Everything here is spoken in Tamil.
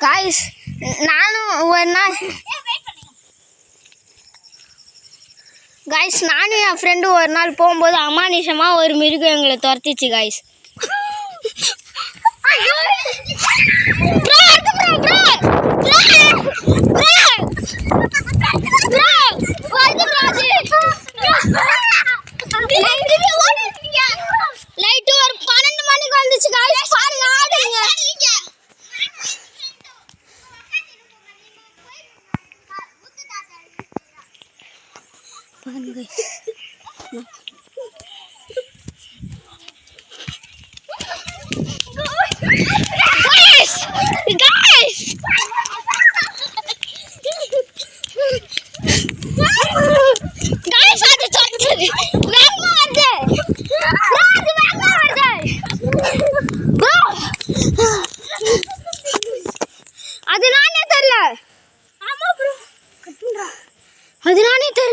காய்ஸ் நானும் ஒரு நாள் காய்ஸ் நானும் என் ஃப்ரெண்டு ஒரு நாள் போகும்போது அமானுஷமாக ஒரு மிருகம் எங்களை துரத்திச்சு காய்ஸ். லைட்டு ஒரு 12 மணிக்கு வந்துச்சு காய்ஸ். பாருங்க ஆடுங்க. பாருங்க அது நானே தெரியல.